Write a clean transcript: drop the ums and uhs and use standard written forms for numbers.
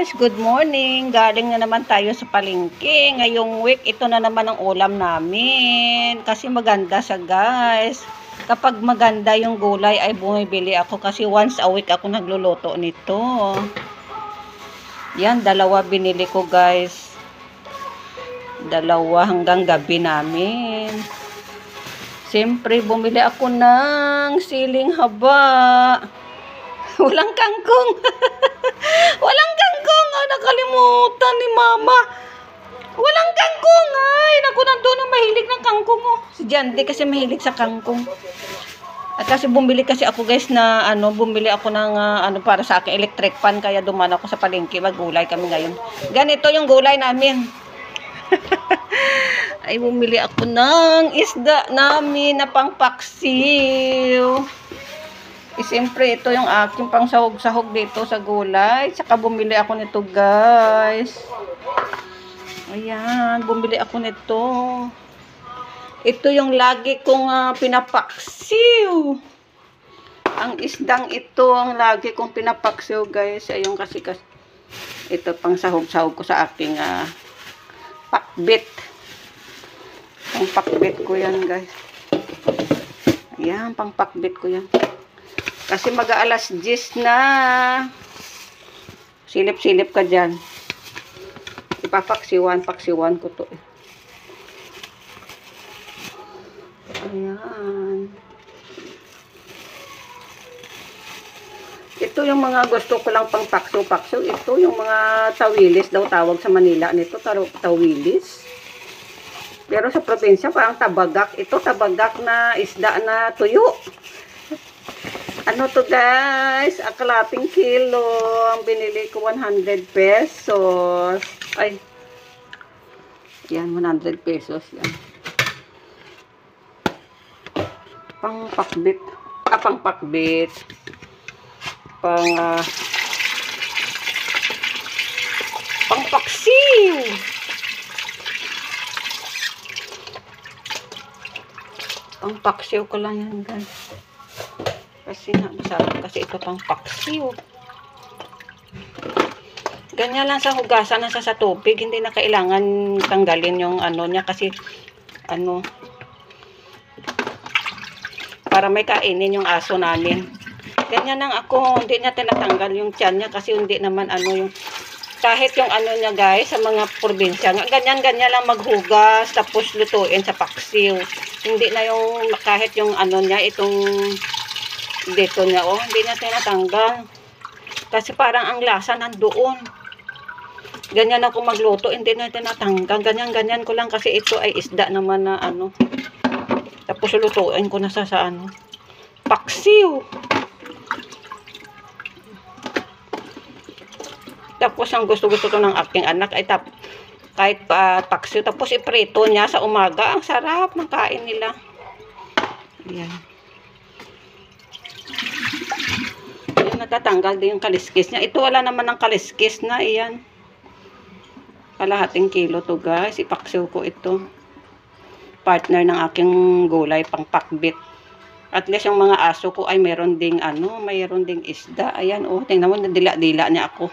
guys, good morning. Galing na naman tayo sa palengke. Ngayong week, ito na naman ang ulam namin. Kasi maganda siya guys. Kapag maganda yung gulay ay bumibili ako kasi once a week ako nagluluto nito. Yan, dalawa binili ko guys. Dalawa hanggang gabi namin. Siyempre, bumili ako ng siling haba. Walang kangkong. Walang kangkong. Oh, nakalimutan ni mama. Walang kangkong. Ay, naku, nandun na mahilig ng kangkong. Oh. Si Jante kasi mahilig sa kangkong. At kasi bumili kasi ako guys na bumili ako ng para sa akin electric pan kaya duman ako sa palengke. Maggulay kami ngayon. Ganito yung gulay namin. Ay, bumili ako ng isda namin na pangpaksiw. Siyempre, ito yung aking pang sahog-sahog dito sa gulay. Tsaka bumili ako nito, guys. Ayan, bumili ako nito. Ito yung lagi kong pinapaksiw. Ang isdang ito ang lagi kong pinapaksiw, guys. Ayun kasi ito pang sahog-sahog ko sa aking pakbit. Pang pakbit ko yan, guys. Ayan, pang pakbit ko yan. Kasi mag-aalas 10 na. Silip-silip ka dyan. Ipapaksiwan ko to. Ayan. Ito yung mga gusto ko lang pang pakso-pakso. Ito yung mga tawilis daw tawag sa Manila nito. Tawilis. Pero sa probinsya parang tabagak. Ito tabagak na isda na tuyo. Ano to guys? Kalating kilo. Ang binili ko 100 pesos. Ay. Yan, 100 pesos. Yan. Pangpakbit. Pangpakbit. Pangpaksiw. Pangpaksiw ko lang yan guys. Kasi masarap kasi ito pang paksiw. Ganyan lang sa hugasan na sa tubig. Hindi na kailangan tanggalin yung niya kasi para may kainin yung aso namin. Ganyan lang ako. Hindi niya tinatanggal yung tiyan niya kasi hindi naman yung kahit yung niya guys sa mga probinsya. Ganyan lang maghugas tapos lutuin sa paksiw. Hindi na yung kahit yung niya itong dito niya, hindi niya tinatanggal. Kasi parang ang lasa nandoon. Ganyan ako magluto, hindi na tinatanggal. Ganyan ko lang kasi ito ay isda naman na Tapos lutuin ko na sa paksiw. Tapos ang gusto ko ng aking anak ay kahit paksiw. Tapos iprito niya sa umaga. Ang sarap ng kain nila. Ayan. Natatanggal din yung kaliskis niya. Ito wala naman ng kaliskis na. Iyan. Kalahating kilo to guys. Ipaksiw ko ito. Partner ng aking gulay pang pakbit. At least yung mga aso ko ay meron ding mayroon ding isda. Ayan tingnan mo, dila-dila niya ako.